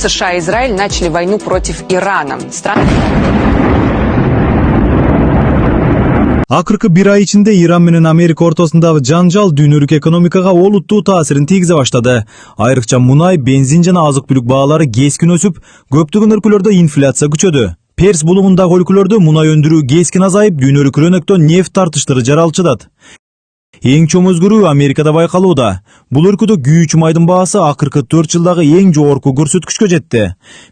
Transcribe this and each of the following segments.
США и Израиль начали войну против Ирана. Акыркы bir ay içinde İran менен Америка ортосундагы жаңжал дүйнөлүк экономикага олуттуу таасирин тийгизе баштады. Айрыкча мунай, бензин жана азык-түлүк баалары кескин өсүп, көптөгөн өлкөлөрдө инфляция күчөдү. Перс булугундагы өлкөлөрдө мунай өндүрүү кескин азайып, дүйнөлүк рынокто нефт тартыштыры жаралчыдат. Эң чоң өзгөрүү Америкада байкалууда. Бул өлкөдө күйүүчү майдын баасы акыркы 4 жылдагы эң жогорку көрсөткүчкө жетти.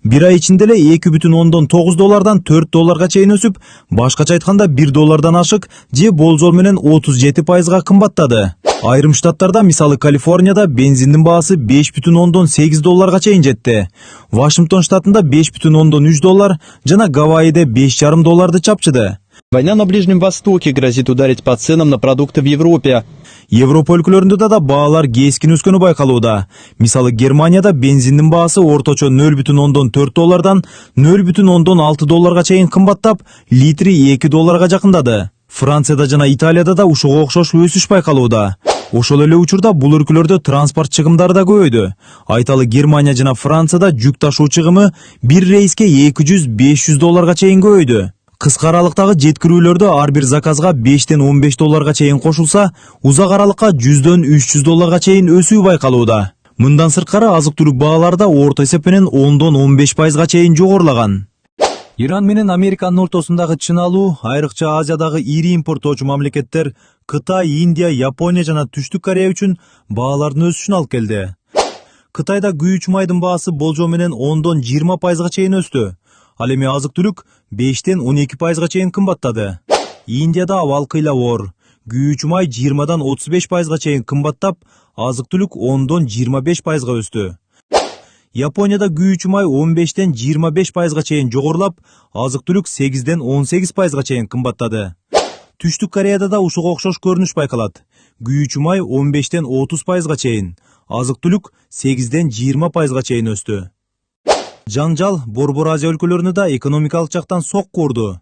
Bir ay içinde эле $2,9 $4 чейин өсүп, башкача айтканда $1 ашык же болжол менен 37%га кымбаттады. Айрым штаттарда, мисалы Калифорнияда бензиндин баасы $5,8 чейин жетти. Вашингтон штатында $5,3 жана Гавайиде $5,5 чапчыды. Война на Ближнем Востоке грозит ударить по ценам на продукты в Европе. Европа өлкөлөрүндө да баалар кескин өскөнү байкалууда. Мисалы Германияда бензиндин баасы орточо $0,4 $0,6 чейин кымбаттап, литри $2 жакындады. Францияда жана Италияда да ушуга окшош өсүш байкалууда. Ошол эле учурда бул өлкөлөрдө транспорт чыгымдары да көбөйдү. Айталы Германия жана Францияда жүк ташуу чыгымы bir рейске $200-500 чейин көбөйдү. Кыска аралыктагы жеткирүүлөрдө ар бир заказга $5-15 чейин кошулса, узак аралыкка $100-300 чейин өсүү байкалууда. Мындан сырткары азык-түлүк баалары да орто эсеп менен 10-15%га чейин жогорулаган. Иран менен Американын ортосундагы чыналуу, айрыкча Азиядагы ири импорттоочу мамлекеттер Кытай, Индия, Япония жана Түштүк Корея үчүн баалардын өсүшүн алып келди. Кытайда күйүүчү майдын баасы болжол менен 10-20%га чейин өстү. Ал эми азык-түлүк 5-12%га чейин кымбаттады. Индияда абал кыйла оор. Күйүүчү май 20-35%га чейин кымбаттап, азык-түлүк 10-25%га өстү. Японияда күйүүчү май 15-25%га чейин жогорулап, азык-түлүк 8-18%га чейин кымбаттады. Түштүк Кореяда да ушуга окшош көрүнүш байкалат. Күйүүчү май 15-30%га чейин, азык-түлүк 8-20%га чейин өстү. Жаңжал Борбор Азия өлкөлөрүнө да экономикалык жактан сокку урду.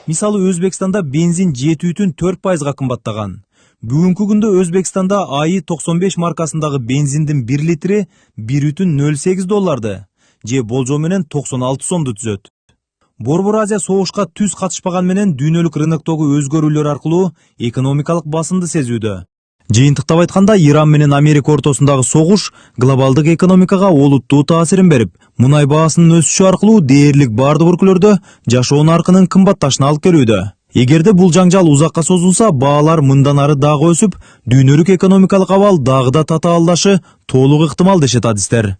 Мисалы Өзбекстанда бензин 7,4%га кымбаттаган. Бүгүнкү күндө Өзбекстанда АИ 95 маркасындагы бензиндин 1 литри $1,08 же болжол менен 96 сомду түзөт. Борбор Азия согушка түз катышпаган менен дүйнөлүк рыноктогу өзгөрүүлөр аркылуу экономикалык басымды сезүүдө. Жыйынтыктап айтканда, Иран менен Америка ортосундагы согуш глобалдык экономикага олуттуу таасирин берип, мунай баасынын өсүшү аркылуу дээрлик бардык өлкөлөрдө жашоо наркынын кымбатташына алып келүүдө. Эгерде бул жаңжал узакка созулса, баалар мындан ары дагы өсүп, дүйнөлүк экономикалык абал дагы да татаалдашы толук ыктымал дешет адистер.